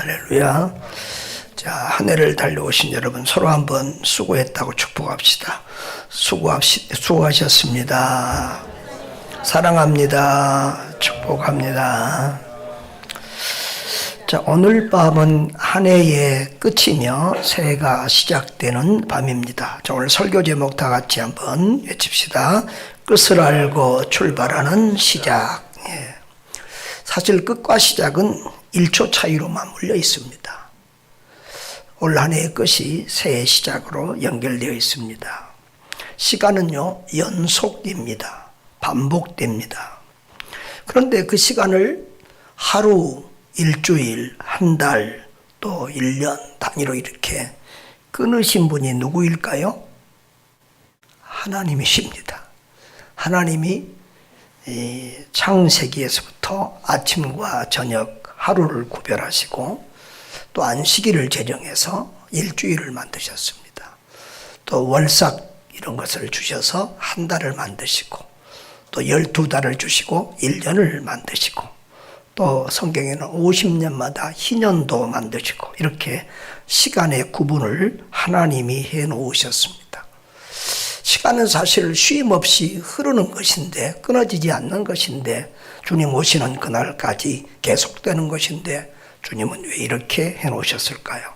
할렐루야. 자, 한 해를 달려오신 여러분 서로 한번 수고했다고 축복합시다. 수고하셨습니다. 사랑합니다. 축복합니다. 자, 오늘 밤은 한 해의 끝이며 새해가 시작되는 밤입니다. 자, 오늘 설교 제목 다 같이 한번 외칩시다. 끝을 알고 출발하는 시작. 예. 사실 끝과 시작은 1초 차이로 맞물려 있습니다. 올 한 해의 끝이 새해 시작으로 연결되어 있습니다. 시간은요, 연속됩니다. 반복됩니다. 그런데 그 시간을 하루, 일주일, 한 달, 또 1년 단위로 이렇게 끊으신 분이 누구일까요? 하나님이십니다. 하나님이 창세기에서부터 아침과 저녁 하루를 구별하시고 또 안식일을 제정해서 일주일을 만드셨습니다. 또 월삭 이런 것을 주셔서 한 달을 만드시고 또 12달을 주시고 1년을 만드시고 또 성경에는 50년마다 희년도 만드시고 이렇게 시간의 구분을 하나님이 해놓으셨습니다. 시간은 사실 쉼 없이 흐르는 것인데 끊어지지 않는 것인데 주님 오시는 그날까지 계속되는 것인데 주님은 왜 이렇게 해놓으셨을까요?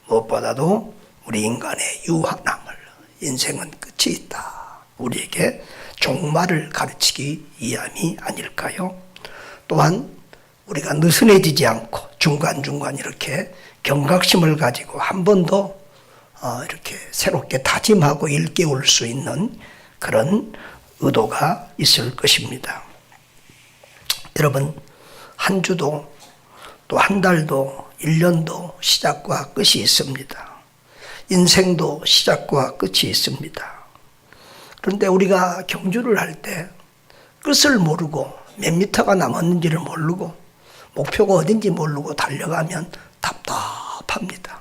무엇보다도 우리 인간의 유한함을, 인생은 끝이 있다, 우리에게 종말을 가르치기 위함이 아닐까요? 또한 우리가 느슨해지지 않고 중간중간 이렇게 경각심을 가지고 한 번 더 이렇게 새롭게 다짐하고 일깨울 수 있는 그런 의도가 있을 것입니다. 여러분, 한 주도 또 한 달도 1년도 시작과 끝이 있습니다. 인생도 시작과 끝이 있습니다. 그런데 우리가 경주를 할 때 끝을 모르고 몇 미터가 남았는지를 모르고 목표가 어딘지 모르고 달려가면 답답합니다.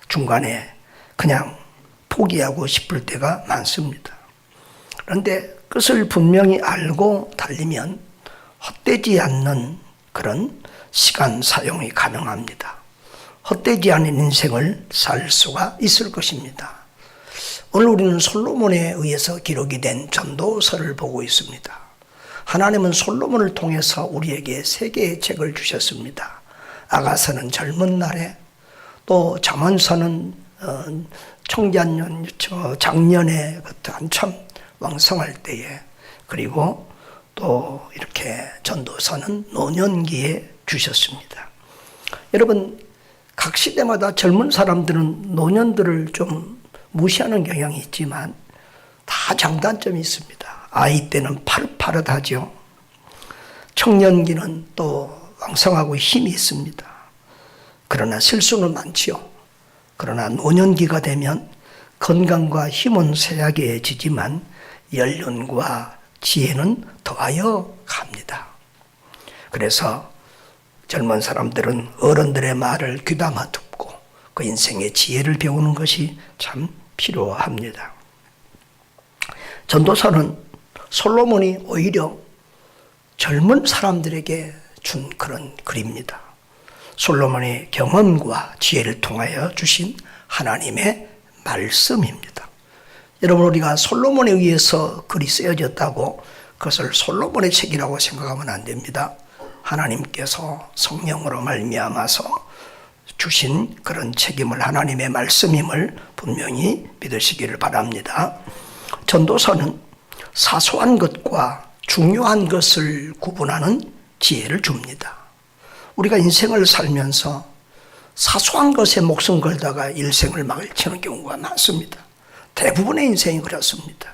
중간에 그냥 포기하고 싶을 때가 많습니다. 그런데 끝을 분명히 알고 달리면 헛되지 않는 그런 시간 사용이 가능합니다. 헛되지 않은 인생을 살 수가 있을 것입니다. 오늘 우리는 솔로몬에 의해서 기록이 된 전도서를 보고 있습니다. 하나님은 솔로몬을 통해서 우리에게 3개의 책을 주셨습니다. 아가서는 젊은 날에, 또 잠언서는 청자년, 작년에 한참 왕성할 때에, 그리고 또 이렇게 전도서는 노년기에 주셨습니다. 여러분, 각 시대마다 젊은 사람들은 노년들을 좀 무시하는 경향이 있지만 다 장단점이 있습니다. 아이 때는 파릇파릇하죠. 청년기는 또 왕성하고 힘이 있습니다. 그러나 실수는 많지요. 그러나 노년기가 되면 건강과 힘은 쇠약해지지만 연륜과 지혜는 더하여 갑니다. 그래서 젊은 사람들은 어른들의 말을 귀담아 듣고 그 인생의 지혜를 배우는 것이 참 필요합니다. 전도서는 솔로몬이 오히려 젊은 사람들에게 준 그런 글입니다. 솔로몬의 경험과 지혜를 통하여 주신 하나님의 말씀입니다. 여러분, 우리가 솔로몬에 의해서 글이 쓰여졌다고 그것을 솔로몬의 책이라고 생각하면 안 됩니다. 하나님께서 성령으로 말미암아서 주신 그런 책임을 하나님의 말씀임을 분명히 믿으시기를 바랍니다. 전도서는 사소한 것과 중요한 것을 구분하는 지혜를 줍니다. 우리가 인생을 살면서 사소한 것에 목숨 걸다가 일생을 망치는 경우가 많습니다. 대부분의 인생이 그렇습니다.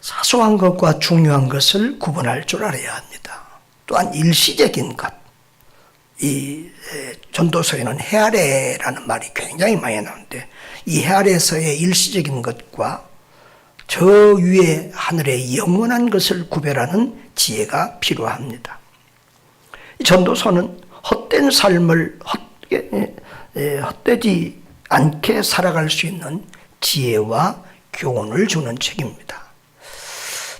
사소한 것과 중요한 것을 구분할 줄 알아야 합니다. 또한 일시적인 것, 이 전도서에는 해아래라는 말이 굉장히 많이 나오는데 이 해아래에서의 일시적인 것과 저 위에 하늘의 영원한 것을 구별하는 지혜가 필요합니다. 전도서는 헛된 삶을 헛되지 않게 살아갈 수 있는 지혜와 교훈을 주는 책입니다.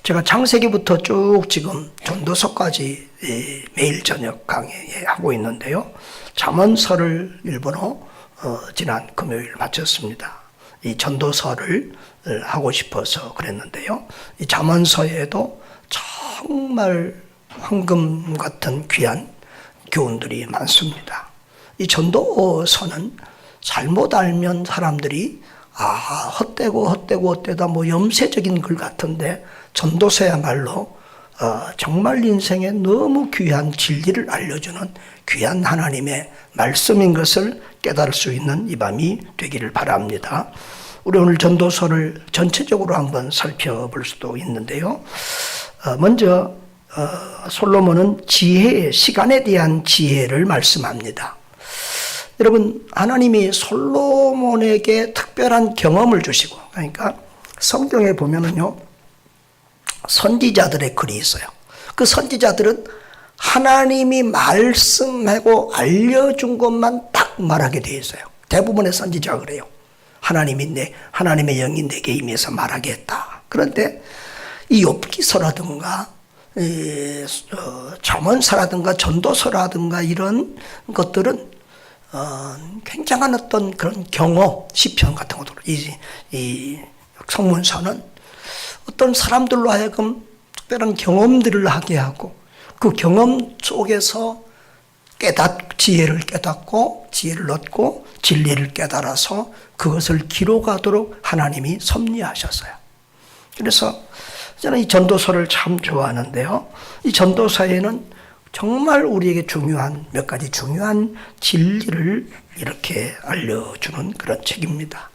제가 창세기부터 쭉 지금 전도서까지 매일 저녁 강의하고 있는데요. 잠언서를 일본어 지난 금요일 마쳤습니다. 이 전도서를 하고 싶어서 그랬는데요. 이 잠언서에도 정말 황금 같은 귀한 교훈들이 많습니다. 이 전도서는 잘못 알면 사람들이 헛되다 뭐 염세적인 글 같은데, 전도서야말로 정말 인생에 너무 귀한 진리를 알려주는 귀한 하나님의 말씀인 것을 깨달을 수 있는 이 밤이 되기를 바랍니다. 우리 오늘 전도서를 전체적으로 한번 살펴볼 수도 있는데요. 먼저 솔로몬은 지혜, 시간에 대한 지혜를 말씀합니다. 여러분, 하나님이 솔로몬에게 특별한 경험을 주시고, 그러니까 성경에 보면은요, 선지자들의 글이 있어요. 그 선지자들은 하나님이 말씀하고 알려준 것만 딱 말하게 되어 있어요. 대부분의 선지자가 그래요. 하나님의 영이 내게 임해서 말하게 했다. 그런데 이 욥기서라든가 잠언서라든가 전도서라든가 이런 것들은 굉장한 어떤 그런 경험, 시편 같은 것들, 이 성문서는 어떤 사람들로 하여금 특별한 경험들을 하게 하고, 그 경험 속에서 지혜를 깨닫고 지혜를 얻고 진리를 깨달아서 그것을 기록하도록 하나님이 섭리하셨어요. 그래서 저는 이 전도서를 참 좋아하는데요. 이 전도서에는 정말 우리에게 중요한 몇 가지 중요한 진리를 이렇게 알려주는 그런 책입니다.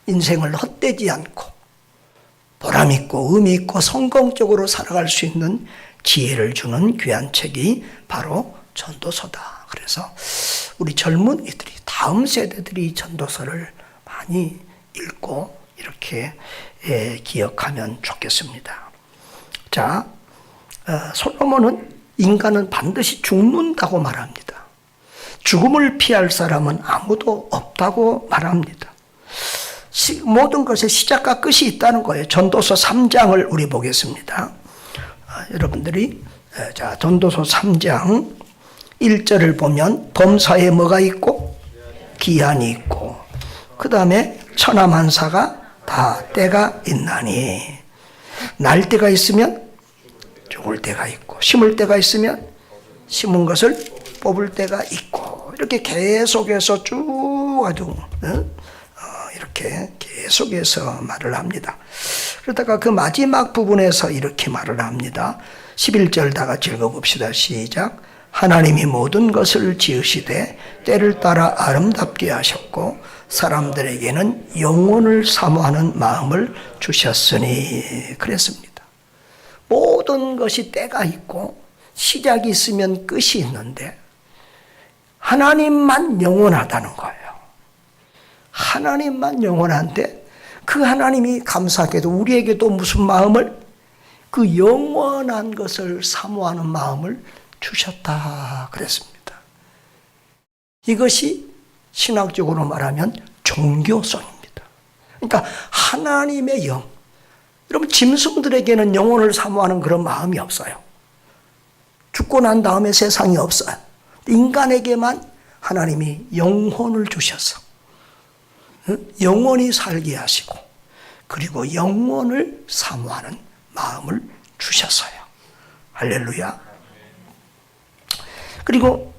인생을 헛되지 않고 보람 있고 의미 있고 성공적으로 살아갈 수 있는 지혜를 주는 귀한 책이 바로 전도서다. 그래서 우리 젊은이들이, 다음 세대들이 전도서를 많이 읽고 이렇게 기억하면 좋겠습니다. 자, 솔로몬은 인간은 반드시 죽는다고 말합니다. 죽음을 피할 사람은 아무도 없다고 말합니다. 모든 것의 시작과 끝이 있다는 거예요. 전도서 3장을 우리 보겠습니다. 여러분들이 자, 전도서 3장 1절을 보면 범사에 뭐가 있고 기한이 있고, 그 다음에 천하만사가 다 때가 있나니, 날 때가 있으면 죽을 때가 있고, 심을 때가 있으면 심은 것을 뽑을 때가 있고, 이렇게 계속해서 쭉 아주 이렇게 계속해서 말을 합니다. 그러다가 그 마지막 부분에서 이렇게 말을 합니다. 11절 다 같이 읽어봅시다. 시작. 하나님이 모든 것을 지으시되 때를 따라 아름답게 하셨고 사람들에게는 영혼을 사모하는 마음을 주셨으니 그랬습니다. 모든 것이 때가 있고 시작이 있으면 끝이 있는데 하나님만 영원하다는 거예요. 하나님만 영원한데 그 하나님이 감사하게도 우리에게도 무슨 마음을, 그 영원한 것을 사모하는 마음을 주셨다 그랬습니다. 이것이 신학적으로 말하면 종교성입니다. 그러니까 하나님의 영. 여러분, 짐승들에게는 영혼을 사모하는 그런 마음이 없어요. 죽고 난 다음에 세상이 없어요. 인간에게만 하나님이 영혼을 주셔서 영원히 살게 하시고, 그리고 영혼을 사모하는 마음을 주셨어요. 할렐루야. 그리고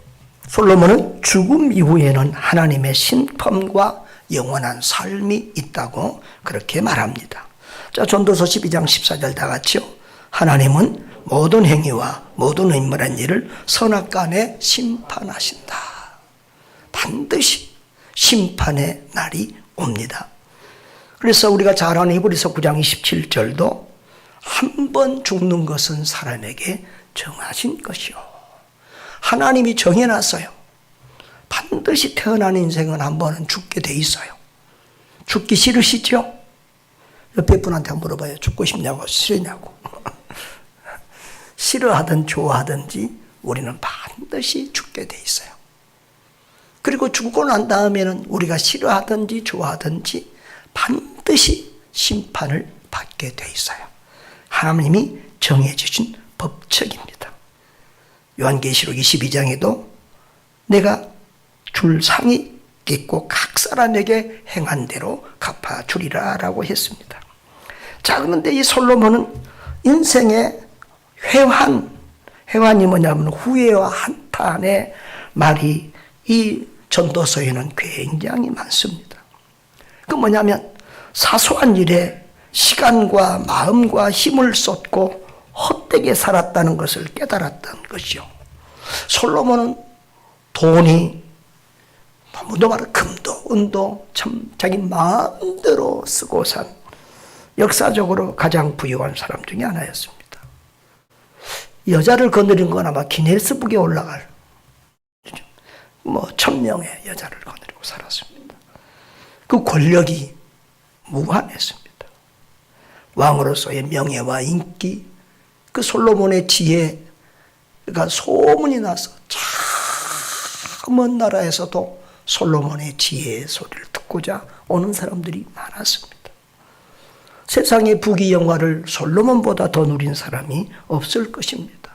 솔로몬은 죽음 이후에는 하나님의 신품과 영원한 삶이 있다고 그렇게 말합니다. 자, 전도서 12장 14절 다 같이요. 하나님은 모든 행위와 모든 인물한 일을 선악간에 심판하신다. 반드시 심판의 날이 옵니다. 그래서 우리가 잘 아는 히브리서 9장 27절도 한 번 죽는 것은 사람에게 정하신 것이요. 하나님이 정해놨어요. 반드시 태어난 인생은 한 번은 죽게 돼 있어요. 죽기 싫으시죠? 옆에 분한테 물어봐요. 죽고 싶냐고 싫으냐고. 싫어하든 좋아하든지 우리는 반드시 죽게 돼 있어요. 그리고 죽고 난 다음에는 우리가 싫어하든지 좋아하든지 반드시 심판을 받게 돼 있어요. 하나님이 정해주신 법칙입니다. 요한계시록 22장에도 내가 줄 상이 있고 각 사람에게 행한 대로 갚아주리라 라고 했습니다. 자, 그런데 이 솔로몬은 인생의 회환이 뭐냐면 후회와 한탄의 말이 이 전도서에는 굉장히 많습니다. 그 뭐냐면 사소한 일에 시간과 마음과 힘을 쏟고 헛되게 살았다는 것을 깨달았던 것이요. 솔로몬은 돈이 너무도 많은 금도 은도 참 자기 마음대로 쓰고 산 역사적으로 가장 부유한 사람 중에 하나였습니다. 여자를 거느린 건 아마 기네스북에 올라갈 1000명의 여자를 거느리고 살았습니다. 그 권력이 무한했습니다. 왕으로서의 명예와 인기, 그 솔로몬의 지혜가 소문이 나서 저 먼 나라에서도 솔로몬의 지혜의 소리를 듣고자 오는 사람들이 많았습니다. 세상의 부귀영화를 솔로몬보다 더 누린 사람이 없을 것입니다.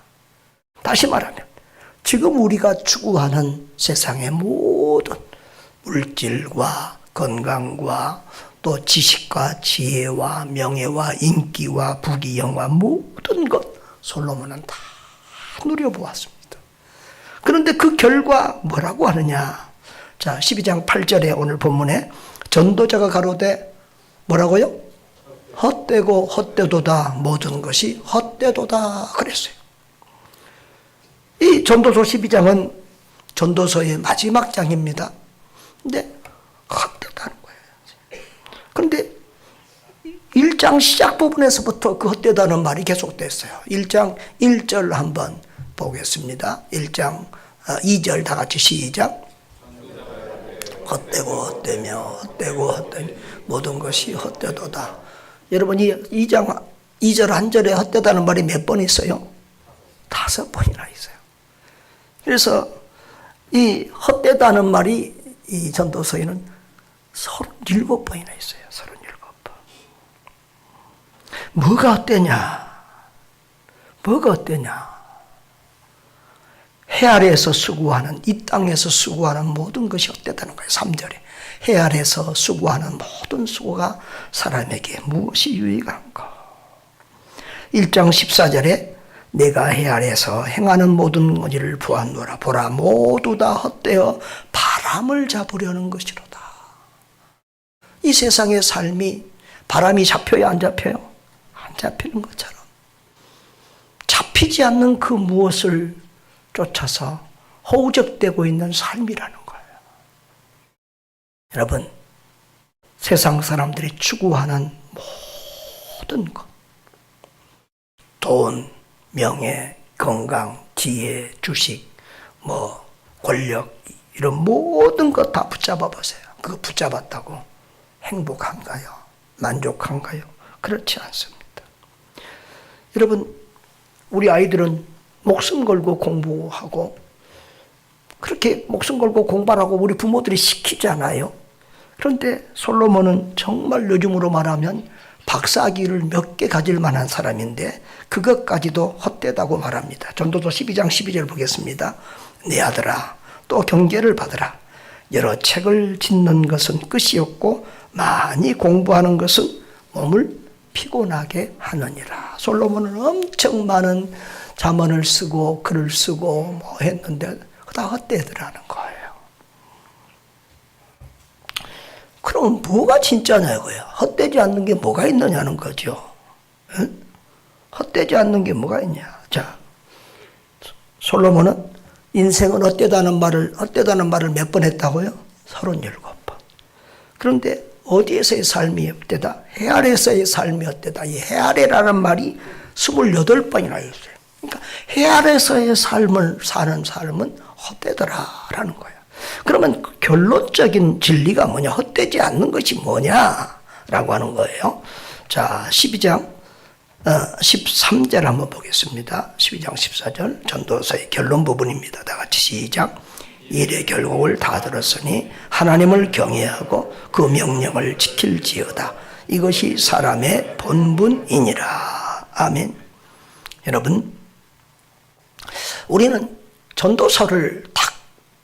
다시 말하면 지금 우리가 추구하는 세상의 모든 물질과 건강과 또 지식과 지혜와 명예와 인기와 부귀영화 모든 것 솔로몬은 다 누려보았습니다. 그런데 그 결과 뭐라고 하느냐? 자, 12장 8절에 오늘 본문에 전도자가 가로되 뭐라고요? 헛되고 헛되도다, 모든 것이 헛되도다 그랬어요. 이 전도서 12장은 전도서의 마지막 장입니다. 근데 헛되다는 거예요. 그런데 1장 시작 부분에서부터 그 헛되다는 말이 계속됐어요. 1장 1절 한번 보겠습니다. 1장 2절 다 같이 시작. 헛되고 헛되며 헛되고 헛되며 모든 것이 헛되도다. 여러분이 2장 2절 1절에 헛되다는 말이 몇 번 있어요? 5번이나 있어요. 그래서 이 헛되다는 말이 이 전도서에는 37번이나 있어요. 37번. 뭐가 헛되냐? 뭐가 헛되냐? 해 아래에서 수고하는, 이 땅에서 수고하는 모든 것이 헛되다는 거예요. 3절에. 해 아래에서 수고하는 모든 수고가 사람에게 무엇이 유익한가? 1장 14절에 내가 해 아래에서 행하는 모든 일을 보았노라. 보라, 모두 다 헛되어 바람을 잡으려는 것이로다. 이 세상의 삶이 바람이 잡혀요, 안 잡혀요? 안 잡히는 것처럼. 잡히지 않는 그 무엇을 쫓아서 허우적대고 있는 삶이라는 거예요. 여러분, 세상 사람들이 추구하는 모든 것, 돈, 명예, 건강, 지혜, 주식, 권력, 이런 모든 것 다 붙잡아 보세요. 그거 붙잡았다고 행복한가요? 만족한가요? 그렇지 않습니다. 여러분, 우리 아이들은 목숨 걸고 공부하고 그렇게 목숨 걸고 공부하라고 우리 부모들이 시키잖아요. 그런데 솔로몬은 정말 요즘으로 말하면 박사학위를 몇 개 가질 만한 사람인데 그것까지도 헛되다고 말합니다. 전도서 12장 12절 보겠습니다. 내 아들아, 또 경계를 받으라. 여러 책을 짓는 것은 끝이 없고 많이 공부하는 것은 몸을 피곤하게 하느니라. 솔로몬은 엄청 많은 자문을 쓰고 글을 쓰고 했는데 다 헛되더라는 거예요. 그럼 뭐가 진짜냐고요? 헛되지 않는 게 뭐가 있느냐는 거죠. 응? 헛되지 않는 게 뭐가 있냐? 자, 솔로몬은 인생은 헛되다는 말을 몇 번 했다고요? 37번. 그런데 어디에서의 삶이 헛되다? 해 아래에서의 삶이 헛되다. 이 해 아래라는 말이 28번이나 있어요. 그러니까 해 아래에서의 삶을 사는 삶은 헛되더라라는 거예요. 그러면 결론적인 진리가 뭐냐? 헛되지 않는 것이 뭐냐라고 하는 거예요. 자, 12장 13절 한번 보겠습니다. 12장 14절 전도서의 결론 부분입니다. 다 같이 시작. 일의 결국을 다 들었으니 하나님을 경외하고 그 명령을 지킬지어다. 이것이 사람의 본분이니라. 아멘. 여러분, 우리는 전도서를 딱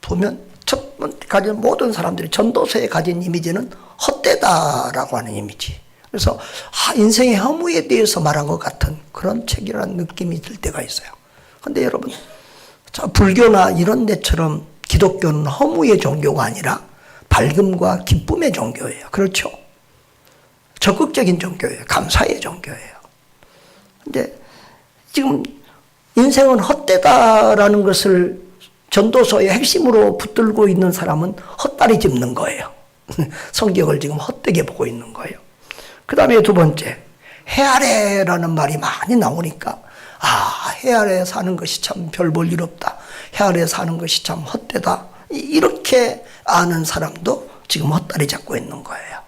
보면 첫 번째 가진 모든 사람들이 전도서에 가진 이미지는 헛되다라고 하는 이미지. 그래서 인생의 허무에 대해서 말한 것 같은 그런 책이라는 느낌이 들 때가 있어요. 그런데 여러분, 불교나 이런 데처럼 기독교는 허무의 종교가 아니라 밝음과 기쁨의 종교예요. 그렇죠? 적극적인 종교예요. 감사의 종교예요. 근데 지금 인생은 헛되다라는 것을 전도서의 핵심으로 붙들고 있는 사람은 헛다리 짚는 거예요. 성경을 지금 헛되게 보고 있는 거예요. 그 다음에 두 번째, 해 아래라는 말이 많이 나오니까 해 아래 사는 것이 참 별 볼 일 없다. 해 아래 사는 것이 참 헛되다. 이렇게 아는 사람도 지금 헛다리 잡고 있는 거예요.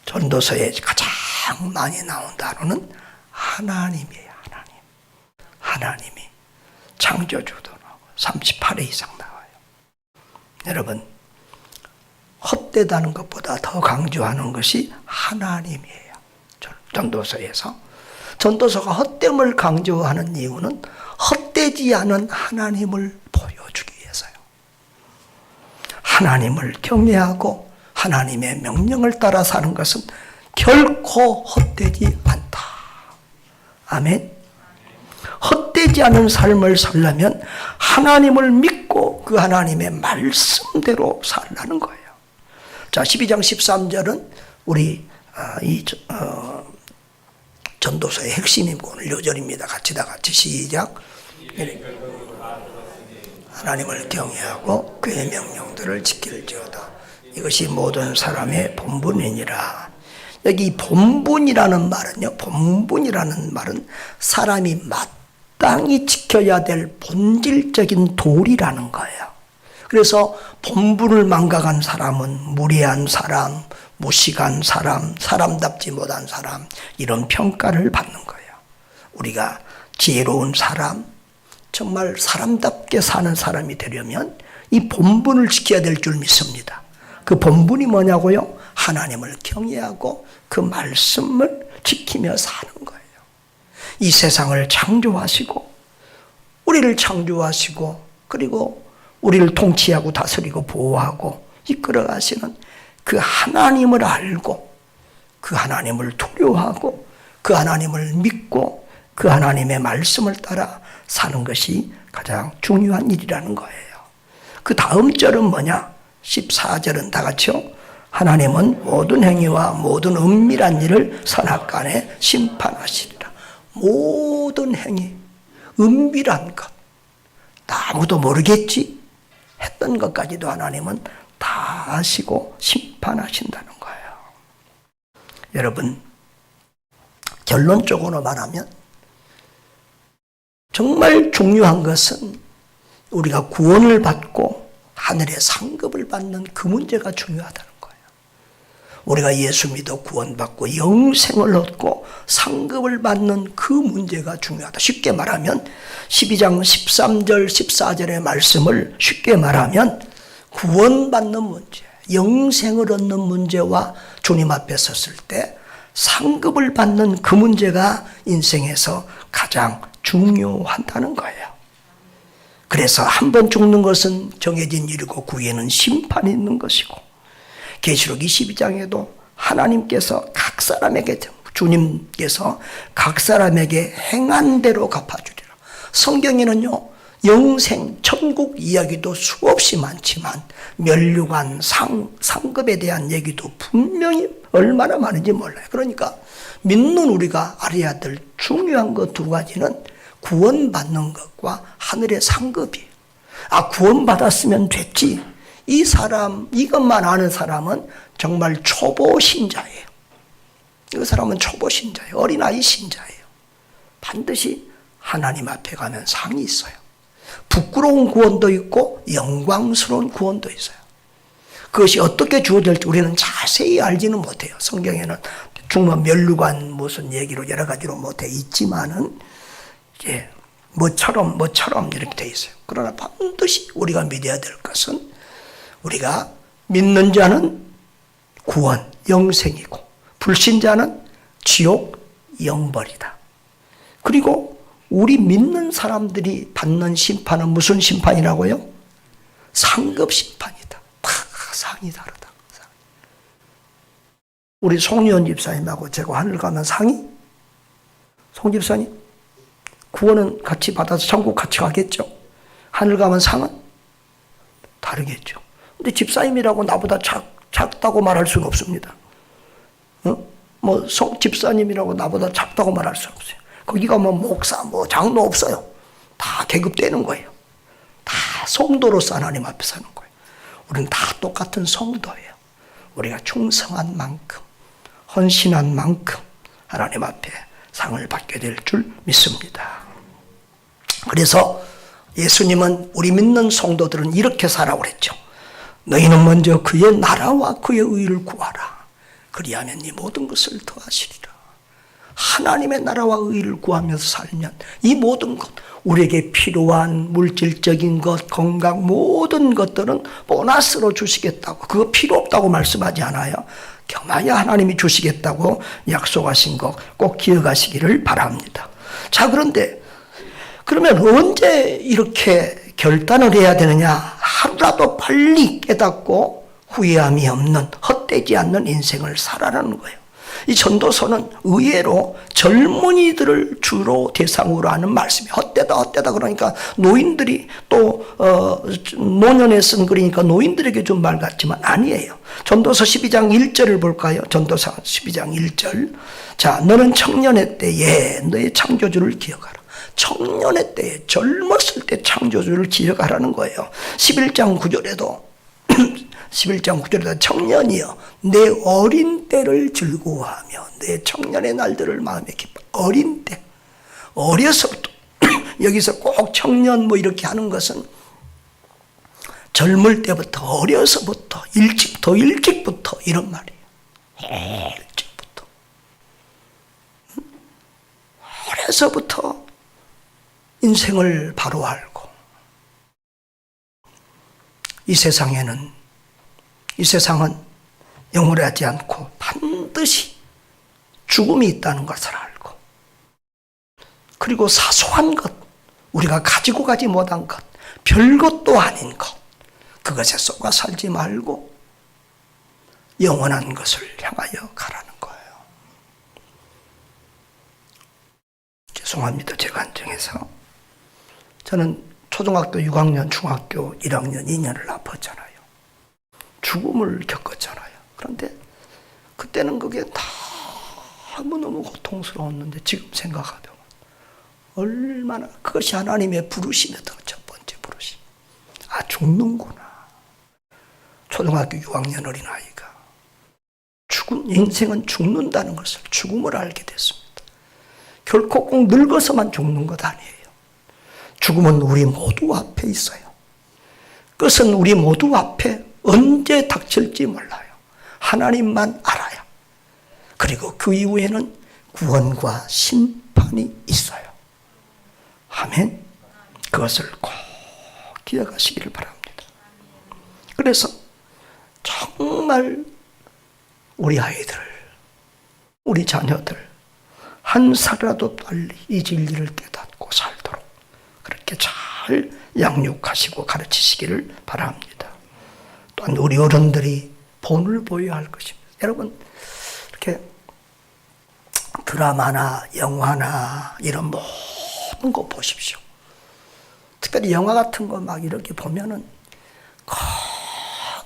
전도서에 가장 많이 나온 단어는 하나님이에요. 하나님이 창조주도 나오고 38회 이상 나와요. 여러분, 헛되다는 것보다 더 강조하는 것이 하나님이에요. 전도서에서. 전도서가 헛됨을 강조하는 이유는 헛되지 않은 하나님을 보여주기 위해서요. 하나님을 경외하고 하나님의 명령을 따라 사는 것은 결코 헛되지 않다. 아멘. 헛되지 않은 삶을 살려면 하나님을 믿고 그 하나님의 말씀대로 살라는 거예요. 자, 12장 13절은 우리 전도서의 핵심이고 오늘 요절입니다. 같이 시작. 하나님을 경외하고 그의 명령들을 지킬지어다. 이것이 모든 사람의 본분이니라. 여기 본분이라는 말은요, 본분이라는 말은 사람이 마땅히 지켜야 될 본질적인 도리라는 거예요. 그래서 본분을 망각한 사람은 무례한 사람, 무식한 사람, 사람답지 못한 사람, 이런 평가를 받는 거예요. 우리가 지혜로운 사람, 정말 사람답게 사는 사람이 되려면 이 본분을 지켜야 될 줄 믿습니다. 그 본분이 뭐냐고요? 하나님을 경외하고 그 말씀을 지키며 사는 거예요. 이 세상을 창조하시고 우리를 창조하시고 그리고 우리를 통치하고 다스리고 보호하고 이끌어가시는 그 하나님을 알고 그 하나님을 두려워하고 그 하나님을 믿고 그 하나님의 말씀을 따라 사는 것이 가장 중요한 일이라는 거예요. 그 다음 절은 뭐냐? 14절은 다 같이요. 하나님은 모든 행위와 모든 은밀한 일을 선악간에 심판하시리라. 모든 행위, 은밀한 것, 아무도 모르겠지 했던 것까지도 하나님은 다 아시고 심판하신다는 거예요. 여러분, 결론적으로 말하면 정말 중요한 것은 우리가 구원을 받고 하늘의 상급을 받는 그 문제가 중요하다는 거예요. 우리가 예수 믿어 구원받고 영생을 얻고 상급을 받는 그 문제가 중요하다. 쉽게 말하면 12장 13절 14절의 말씀을 쉽게 말하면 구원받는 문제, 영생을 얻는 문제와 주님 앞에 섰을 때 상급을 받는 그 문제가 인생에서 가장 중요하다는 거예요. 그래서 한 번 죽는 것은 정해진 일이고 그 후에는 심판이 있는 것이고 계시록 22장에도 하나님께서 각 사람에게 주님께서 각 사람에게 행한 대로 갚아주리라. 성경에는요 영생, 천국 이야기도 수없이 많지만 면류관, 상급에 대한 얘기도 분명히 얼마나 많은지 몰라요. 그러니까 믿는 우리가 알아야 될 중요한 것 두 가지는 구원받는 것과 하늘의 상급이에요. 구원받았으면 됐지. 이 사람, 이것만 아는 사람은 정말 초보 신자예요. 이 사람은 초보 신자예요. 어린아이 신자예요. 반드시 하나님 앞에 가면 상이 있어요. 부끄러운 구원도 있고 영광스러운 구원도 있어요. 그것이 어떻게 주어질지 우리는 자세히 알지는 못해요. 성경에는 중만 면류관 무슨 얘기로 여러 가지로 못해 있지만은 뭐처럼 이렇게 돼 있어요. 그러나 반드시 우리가 믿어야 될 것은 우리가 믿는 자는 구원, 영생이고 불신자는 지옥 영벌이다. 그리고 우리 믿는 사람들이 받는 심판은 무슨 심판이라고요? 상급 심판이다. 다 상이 다르다. 우리 송리원 집사님하고 제가 하늘 가면 상이? 송 집사님? 구원은 같이 받아서 천국 같이 가겠죠? 하늘 가면 상은? 다르겠죠. 근데 집사님이라고 나보다 작다고 말할 수는 없습니다. 집사님이라고 나보다 작다고 말할 수 없어요. 거기 가면 목사, 장로 없어요. 다 계급되는 거예요. 다 성도로서 하나님 앞에 사는 거예요. 우리는 다 똑같은 성도예요. 우리가 충성한 만큼, 헌신한 만큼 하나님 앞에 상을 받게 될 줄 믿습니다. 그래서 예수님은 우리 믿는 성도들은 이렇게 살아오고 그랬죠. 너희는 먼저 그의 나라와 그의 의를 구하라. 그리하면 네 모든 것을 더하시리라. 하나님의 나라와 의를 구하면서 살면 이 모든 것, 우리에게 필요한 물질적인 것, 건강, 모든 것들은 보너스로 주시겠다고, 그거 필요 없다고 말씀하지 않아요. 겸하여 하나님이 주시겠다고 약속하신 것 꼭 기억하시기를 바랍니다. 자, 그러면 언제 이렇게 결단을 해야 되느냐? 하루라도 빨리 깨닫고 후회함이 없는, 헛되지 않는 인생을 살아라는 거예요. 이 전도서는 의외로 젊은이들을 주로 대상으로 하는 말씀이에요. 헛되다 그러니까 노인들이 또 노년에 쓴 글이니까 노인들에게 좀 말 같지만 아니에요. 전도서 12장 1절을 볼까요? 전도서 12장 1절. 자, 너는 청년의 때에 너의 창조주를 기억하라. 청년의 때에, 젊었을 때 창조주를 기억하라는 거예요. 11장 9절에도 청년이여 내 어린 때를 즐거워하며 내 청년의 날들을 마음에 기뻐. 어린 때, 어려서부터 여기서 꼭 청년 이렇게 하는 것은 젊을 때부터, 어려서부터, 일찍부터 이런 말이에요. 일찍부터, 어려서부터 인생을 바로 알고, 이 세상은 영원하지 않고 반드시 죽음이 있다는 것을 알고, 그리고 사소한 것, 우리가 가지고 가지 못한 것, 별것도 아닌 것, 그것에 쏘가 살지 말고 영원한 것을 향하여 가라는 거예요. 죄송합니다. 제가 한정해서. 저는 초등학교 6학년, 중학교 1학년 2년을 아팠잖아요. 죽음을 겪었잖아요. 그런데 그때는 그게 너무너무 고통스러웠는데 지금 생각하면 얼마나 그것이 하나님의 부르심이었던 첫 번째 부르심. 아, 죽는구나. 초등학교 6학년 어린아이가 인생은 죽는다는 것을, 죽음을 알게 됐습니다. 결코 꼭 늙어서만 죽는 것 아니에요. 죽음은 우리 모두 앞에 있어요. 끝은 우리 모두 앞에 언제 닥칠지 몰라요. 하나님만 알아요. 그리고 그 이후에는 구원과 심판이 있어요. 아멘. 그것을 꼭 기억하시기를 바랍니다. 그래서 정말 우리 아이들, 우리 자녀들 한 살이라도 빨리 이 진리를 깨닫고 살도록 그렇게 잘 양육하시고 가르치시기를 바랍니다. 또한 우리 어른들이 본을 보여야 할 것입니다. 여러분, 이렇게 드라마나 영화나 이런 모든 거 보십시오. 특별히 영화 같은 거 막 이렇게 보면은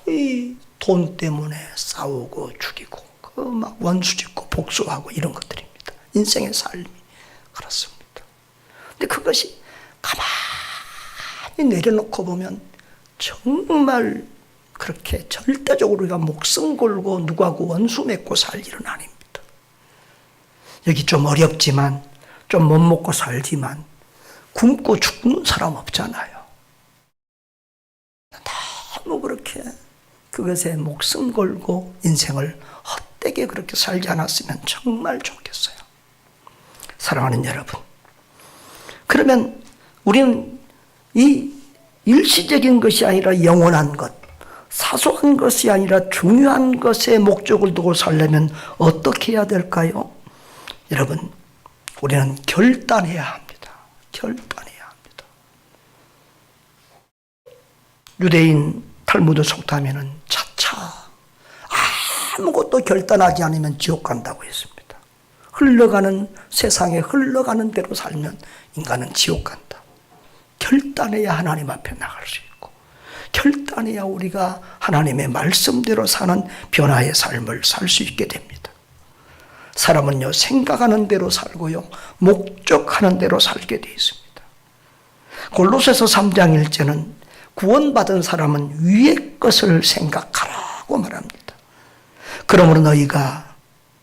거의 돈 때문에 싸우고 죽이고 그 막 원수 짓고 복수하고 이런 것들입니다. 인생의 삶이 그렇습니다. 근데 그것이 가만히 내려놓고 보면 정말 그렇게 절대적으로 우리가 목숨 걸고 누구하고 원수 맺고 살 일은 아닙니다. 여기 좀 어렵지만, 좀 못 먹고 살지만 굶고 죽는 사람 없잖아요. 너무 그렇게 그것에 목숨 걸고 인생을 헛되게 그렇게 살지 않았으면 정말 좋겠어요. 사랑하는 여러분, 그러면 우리는 이 일시적인 것이 아니라 영원한 것, 사소한 것이 아니라 중요한 것에 목적을 두고 살려면 어떻게 해야 될까요? 여러분, 우리는 결단해야 합니다. 결단해야 합니다. 유대인 탈무드 속담에는 차차 아무것도 결단하지 않으면 지옥 간다고 했습니다. 흘러가는 세상에 흘러가는 대로 살면 인간은 지옥 간다. 결단해야 하나님 앞에 나갈 수 있고, 결단해야 우리가 하나님의 말씀대로 사는 변화의 삶을 살 수 있게 됩니다. 사람은요, 생각하는 대로 살고요, 목적하는 대로 살게 되어 있습니다. 골로새서 3장 1절은 구원받은 사람은 위의 것을 생각하라고 말합니다. 그러므로 너희가,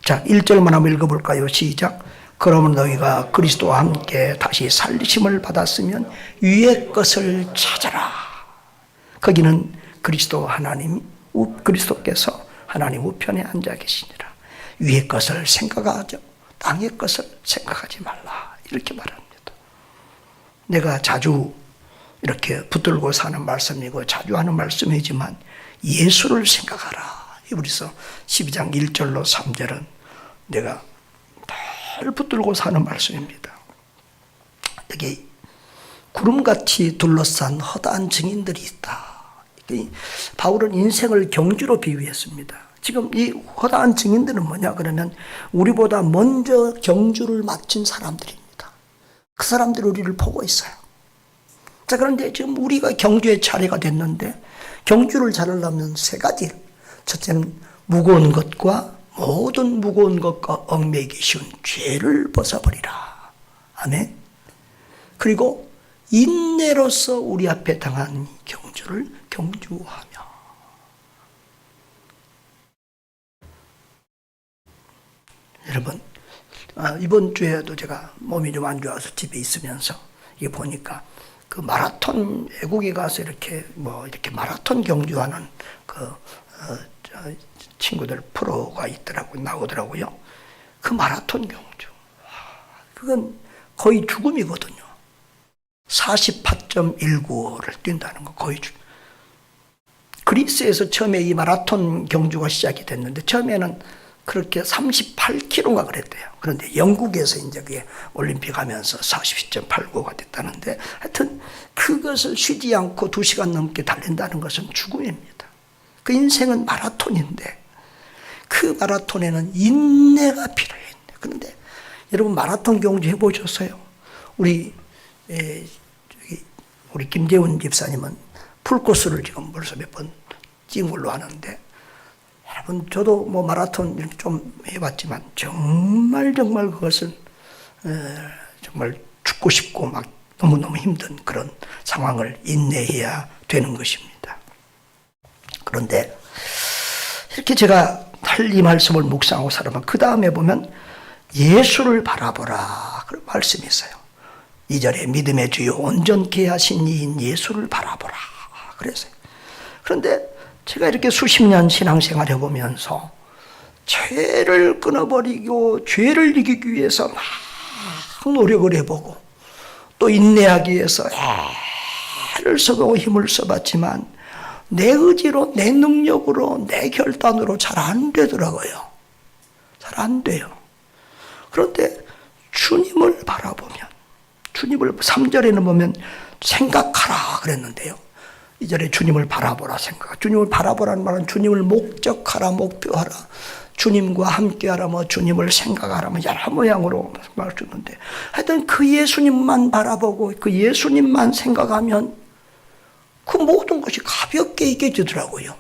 자, 1절만 한번 읽어볼까요? 시작. 그러므로 너희가 그리스도와 함께 다시 살리심을 받았으면 위의 것을 찾아라. 거기는 그리스도께서 하나님 우편에 앉아 계시니라. 위의 것을 생각하죠. 땅의 것을 생각하지 말라. 이렇게 말합니다. 내가 자주 이렇게 붙들고 사는 말씀이고 자주 하는 말씀이지만 예수를 생각하라. 히브리서 12장 1절로 3절은 내가 늘 붙들고 사는 말씀입니다. 여기 구름같이 둘러싼 허다한 증인들이 있다. 바울은 인생을 경주로 비유했습니다. 지금 이 허다한 증인들은 뭐냐 그러면 우리보다 먼저 경주를 마친 사람들입니다. 그 사람들이 우리를 보고 있어요. 자, 그런데 지금 우리가 경주의 차례가 됐는데 경주를 잘하려면 세 가지. 첫째는 무거운 것과 모든 무거운 것과 얽매이기 쉬운 죄를 벗어버리라. 아멘. 그리고 인내로서 우리 앞에 당한 경주를 경주하며. 여러분, 이번 주에도 제가 몸이 좀 안 좋아서 집에 있으면서 이게 보니까 그 마라톤 외국에 가서 이렇게 마라톤 경주하는 친구들 프로가 나오더라고요. 그 마라톤 경주. 그건 거의 죽음이거든요. 48.195를 뛴다는 거 거의 그리스에서 처음에 이 마라톤 경주가 시작이 됐는데 처음에는 그렇게 38km가 그랬대요. 그런데 영국에서 이제 그게 올림픽 하면서 40.89가 됐다는데 하여튼 그것을 쉬지 않고 2시간 넘게 달린다는 것은 죽음입니다. 그 인생은 마라톤인데 그 마라톤에는 인내가 필요해요. 그런데 여러분 마라톤 경주 해보셨어요? 우리 김재훈 집사님은 풀코스를 지금 벌써 몇 번 찍은 걸로 아는데 여러분 저도 뭐 마라톤 이렇게 좀 해봤지만 정말 그것은 정말 죽고 싶고 막 너무너무 힘든 그런 상황을 인내해야 되는 것입니다. 그런데 이렇게 제가 이 말씀을 묵상하고 살아보면 그 다음에 보면 예수를 바라보라 그런 말씀이 있어요. 2절에 믿음의 주요 온전케 하신 이인 예수를 바라보라 그랬어요. 그런데 제가 이렇게 수십 년 신앙생활 해보면서 죄를 끊어버리고 죄를 이기기 위해서 막 노력을 해보고 또 인내하기 위해서 애를 써보고 힘을 써봤지만 내 의지로 내 능력으로 내 결단으로 잘 안 되더라고요. 잘 안 돼요. 그런데 주님을 바라보면 주님을 3절에는 보면 생각하라 그랬는데요. 2절에 주님을 바라보라 생각. 주님을 바라보라는 말은 주님을 목적하라 목표하라 주님과 함께하라 뭐 주님을 생각하라 뭐 여러 모양으로 말해주는데 하여튼 그 예수님만 바라보고 그 예수님만 생각하면 그 모든 것이 가볍게 이겨지더라고요.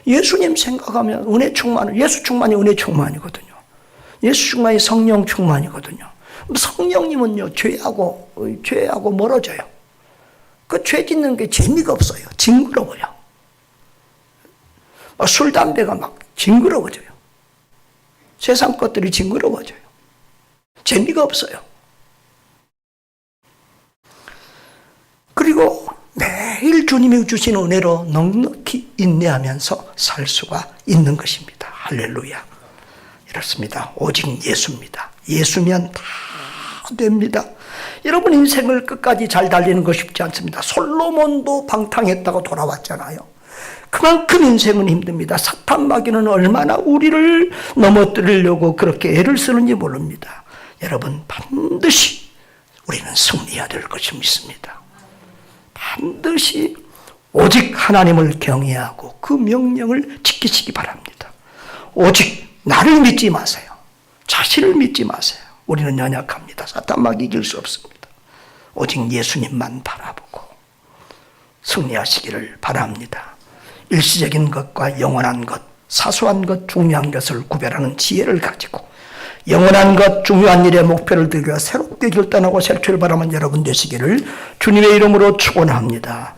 예수님 생각하면 은혜 충만, 예수 충만이 은혜 충만이거든요. 예수 충만이 성령 충만이거든요. 성령님은요 죄하고 멀어져요. 그 죄 짓는 게 재미가 없어요. 징그러워요. 술 담배가 막 징그러워져요. 세상 것들이 징그러워져요. 재미가 없어요. 그리고 매일 주님이 주신 은혜로 넉넉히 인내하면서 살 수가 있는 것입니다. 할렐루야. 이렇습니다. 오직 예수입니다. 예수면 다 됩니다. 여러분 인생을 끝까지 잘 달리는 거 쉽지 않습니다. 솔로몬도 방탕했다고 돌아왔잖아요. 그만큼 인생은 힘듭니다. 사탄 마귀는 얼마나 우리를 넘어뜨리려고 그렇게 애를 쓰는지 모릅니다. 여러분, 반드시 우리는 승리해야 될 것을 믿습니다. 반드시 오직 하나님을 경외하고 그 명령을 지키시기 바랍니다. 오직 나를 믿지 마세요. 자신을 믿지 마세요. 우리는 연약합니다. 사탄 마귀 이길 수 없습니다. 오직 예수님만 바라보고 승리하시기를 바랍니다. 일시적인 것과 영원한 것, 사소한 것, 중요한 것을 구별하는 지혜를 가지고 영원한 것, 중요한 일의 목표를 들여 새롭게 결단하고 새 출발하는 여러분 되시기를 주님의 이름으로 축원합니다.